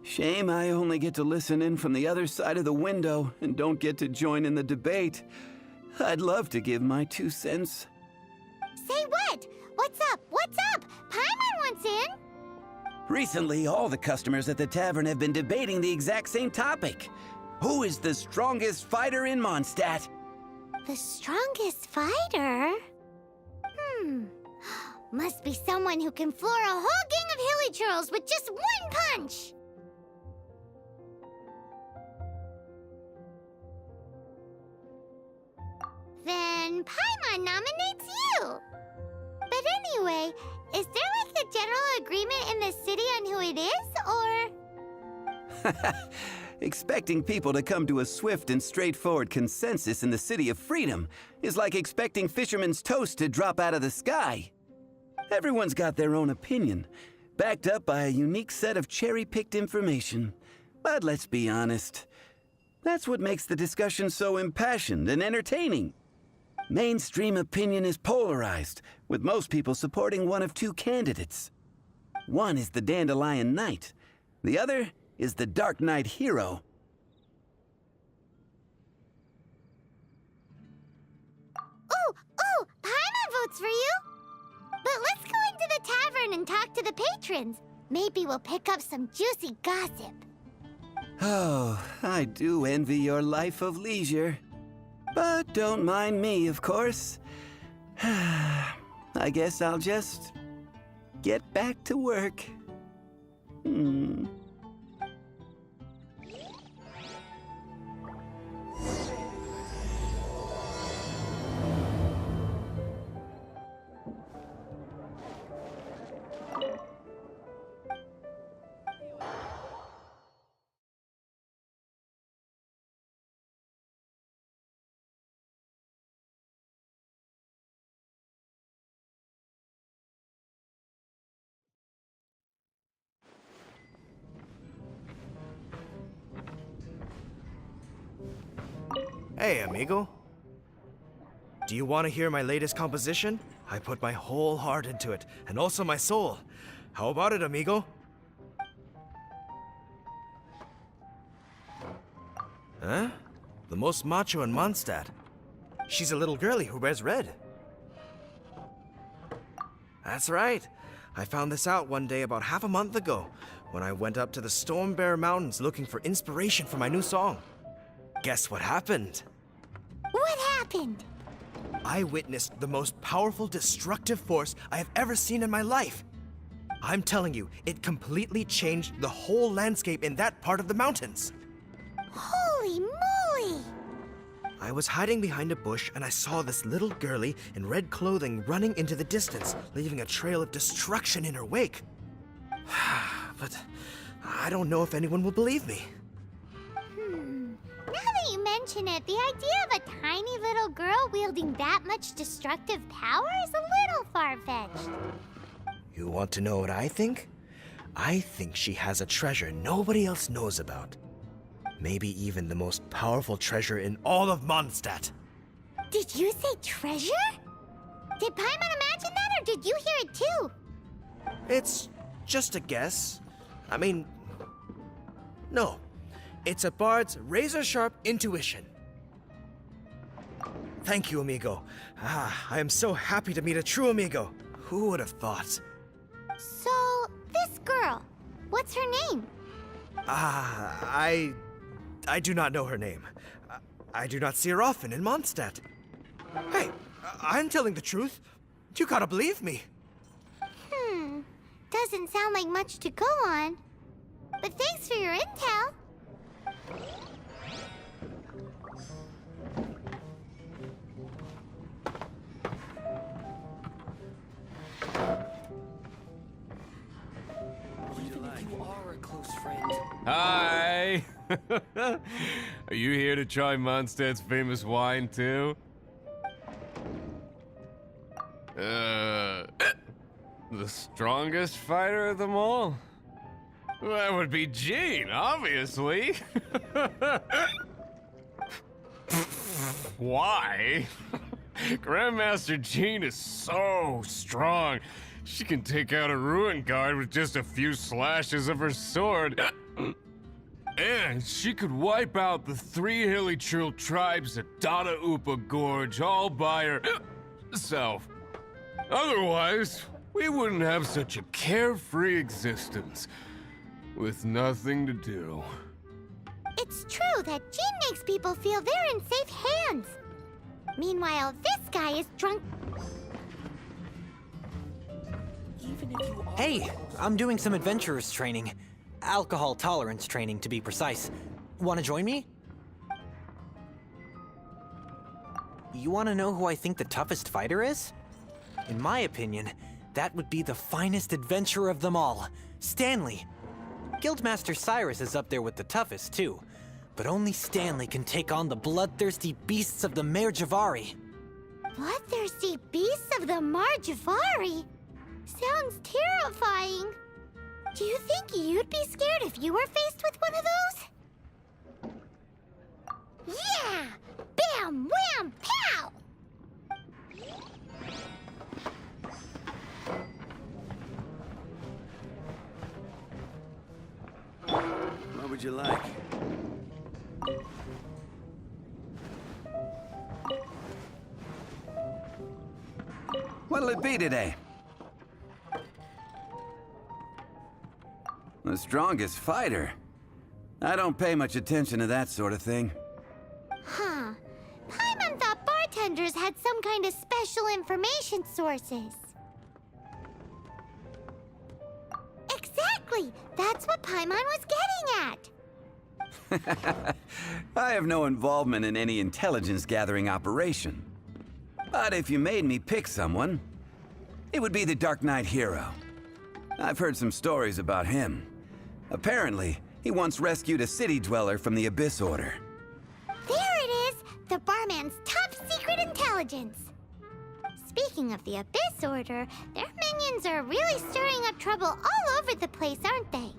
Shame I only get to listen in from the other side of the window and don't get to join in the debate. I'd love to give my 2 cents. Say what? What's up? What's up? Paimon wants in! Recently, all the customers at the tavern have been debating the exact same topic. Who is the strongest fighter in Mondstadt? The strongest fighter? Must be someone who can floor a whole gang of hilly churls with just one punch! Then Paimon nominates you! But anyway, is there like a general agreement in the city on who it is, or...? Expecting people to come to a swift and straightforward consensus in the City of Freedom is like expecting fisherman's toast to drop out of the sky. Everyone's got their own opinion, backed up by a unique set of cherry-picked information. But let's be honest, that's what makes the discussion so impassioned and entertaining. Mainstream opinion is polarized, with most people supporting one of 2 candidates. One is the Dandelion Knight, the other is the Dark Knight Hero. Ooh, Paimon votes for you! But let's go into the tavern and talk to the patrons. Maybe we'll pick up some juicy gossip. Oh, I do envy your life of leisure. But don't mind me, of course. I guess I'll just get back to work. Hey, amigo. Do you want to hear my latest composition? I put my whole heart into it, and also my soul. How about it, amigo? Huh? The most macho in Mondstadt. She's a little girlie who wears red. That's right. I found this out one day about half a month ago, when I went up to the Storm Bear Mountains looking for inspiration for my new song. Guess what happened? What happened? I witnessed the most powerful destructive force I have ever seen in my life. I'm telling you, it completely changed the whole landscape in that part of the mountains. Holy moly! I was hiding behind a bush and I saw this little girlie in red clothing running into the distance, leaving a trail of destruction in her wake. But I don't know if anyone will believe me. Now that you mention it, the idea of a tiny little girl wielding that much destructive power is a little far-fetched. You want to know what I think? I think she has a treasure nobody else knows about. Maybe even the most powerful treasure in all of Mondstadt. Did you say treasure? Did Paimon imagine that, or did you hear it too? It's just a guess. I mean, no. It's a bard's razor-sharp intuition. Thank you, amigo. I am so happy to meet a true amigo. Who would have thought? So, this girl, what's her name? I do not know her name. I do not see her often in Mondstadt. Hey, I'm telling the truth. You gotta believe me. Doesn't sound like much to go on. But thanks for your tell. You are a close friend. Hi! Are you here to try Mondstadt's famous wine too? The strongest fighter of them all? That would be Jean, obviously. Why? Grandmaster Jean is so strong. She can take out a ruin guard with just a few slashes of her sword. And she could wipe out the 3 hilly Churl tribes at Dada Upa Gorge all by herself. Otherwise, we wouldn't have such a carefree existence with nothing to do. It's true that Jean makes people feel they're in safe hands. Meanwhile, this guy is drunk. Even if you are Hey, I'm doing some adventurers training. Alcohol tolerance training, to be precise. Want to join me? You want to know who I think the toughest fighter is? In my opinion, that would be the finest adventurer of them all, Stanley. Guildmaster Cyrus is up there with the toughest, too. But only Stanley can take on the bloodthirsty beasts of the Mare Javari. Bloodthirsty beasts of the Marjavari? Sounds terrifying. Do you think you'd be scared if you were faced with one of those? Yeah! Bam! Wham! Pow! What would you like? What'll it be today? The strongest fighter? I don't pay much attention to that sort of thing. Huh. Paimon thought bartenders had some kind of special information sources. Exactly! That's what Paimon was getting at! I have no involvement in any intelligence-gathering operation. But if you made me pick someone, it would be the Dark Knight hero. I've heard some stories about him. Apparently, he once rescued a city dweller from the Abyss Order. There it is! The barman's top secret intelligence! Speaking of the Abyss Order, their minions are really stirring up trouble all over the place, aren't they?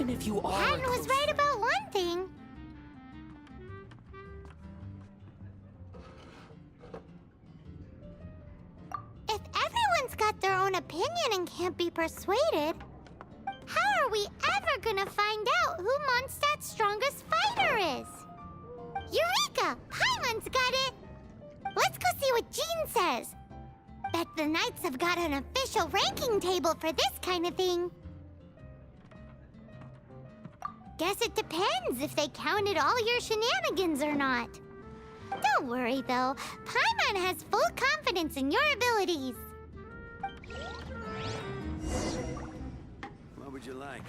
even if you are a Patton was close right about one thing. If everyone's got their own opinion and can't be persuaded, how are we ever gonna find out who Mondstadt's strongest fighter is? Eureka! Paimon's got it! Let's go see what Jean says. Bet the Knights have got an official ranking table for this kind of thing. Guess it depends if they counted all your shenanigans or not. Don't worry, though. Paimon has full confidence in your abilities. What would you like?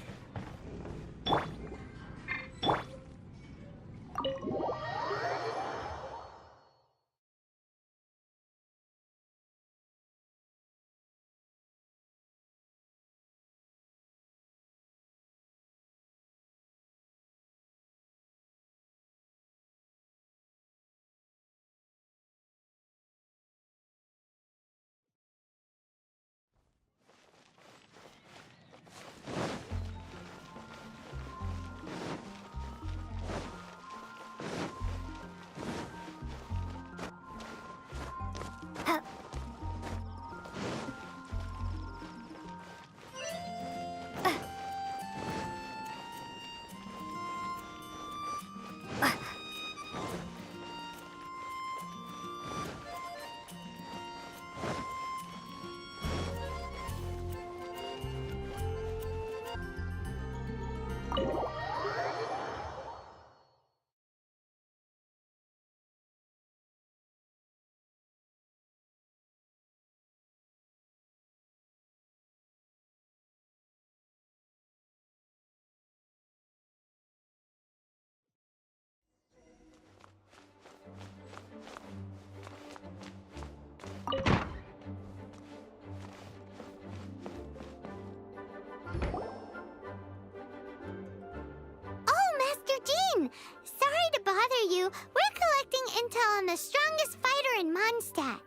the strongest fighter in Mondstadt.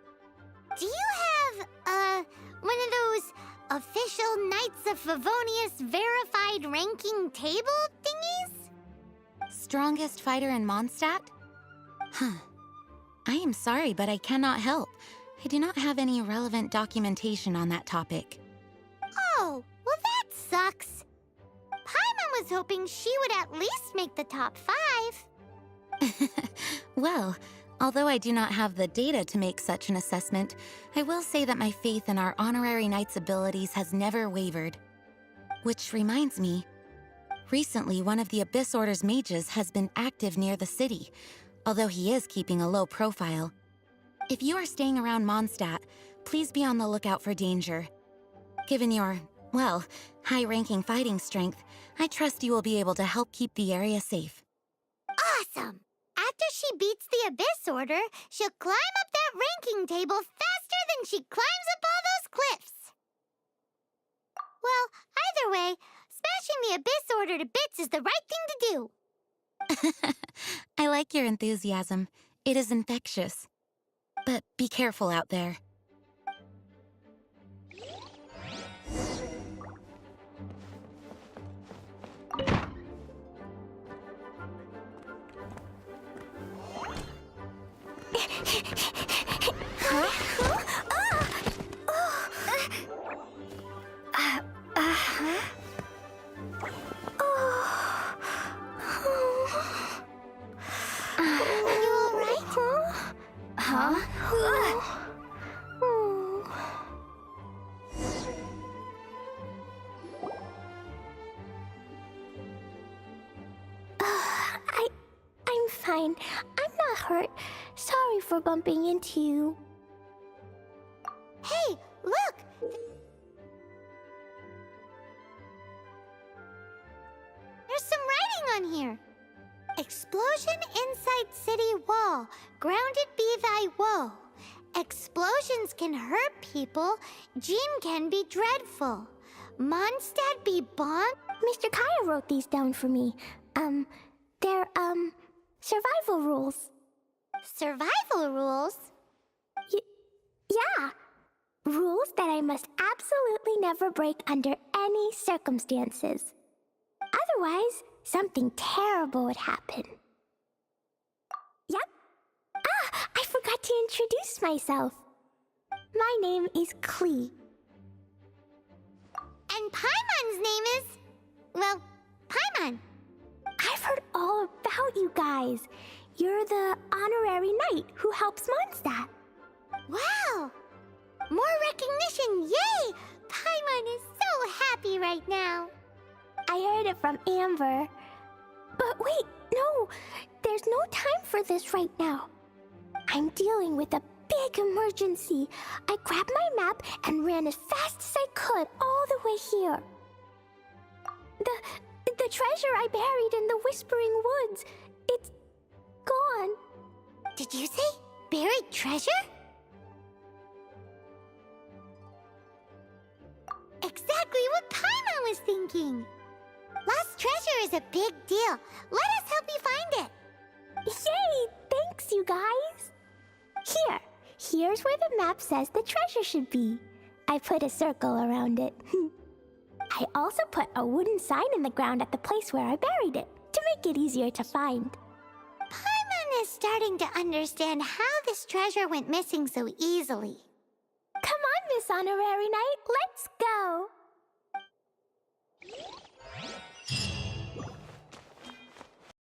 Do you have, one of those official Knights of Favonius verified ranking table thingies? Strongest fighter in Mondstadt? Huh. I am sorry, but I cannot help. I do not have any relevant documentation on that topic. Oh, well that sucks. Paimon was hoping she would at least make the top 5. Well, although I do not have the data to make such an assessment, I will say that my faith in our honorary knight's abilities has never wavered. Which reminds me, recently one of the Abyss Order's mages has been active near the city, although he is keeping a low profile. If you are staying around Mondstadt, please be on the lookout for danger. Given your, well, high-ranking fighting strength, I trust you will be able to help keep the area safe. Awesome! After she beats the Abyss Order, she'll climb up that ranking table faster than she climbs up all those cliffs. Well, either way, smashing the Abyss Order to bits is the right thing to do. I like your enthusiasm. It is infectious. But be careful out there. Are you all right? I'm fine. I'm not hurt. Sorry for bumping into you. Hey, look! There's some writing on here. Explosion inside city wall. Grounded be thy woe. Explosions can hurt people. Dream can be dreadful. Mondstadt be bombed. Mr. Kaya wrote these down for me. They're, survival rules. Survival rules? Yeah. Rules that I must absolutely never break under any circumstances. Otherwise, something terrible would happen. Yep. I forgot to introduce myself. My name is Klee. And Paimon's name is... well, Paimon. I've heard all about you guys. You're the honorary knight who helps Mondstadt. Wow! More recognition, yay! Paimon is so happy right now. I heard it from Amber. But wait, no! There's no time for this right now. I'm dealing with a big emergency. I grabbed my map and ran as fast as I could all the way here. The treasure I buried in the Whispering Woods, it's gone. Did you say buried treasure? Exactly what Paimon was thinking. Lost treasure is a big deal. Let us help you find it. Yay! Thanks, you guys. Here's where the map says the treasure should be. I put a circle around it. I also put a wooden sign in the ground at the place where I buried it, to make it easier to find. Paimon is starting to understand how this treasure went missing so easily. Come on, Miss Honorary Knight, let's go!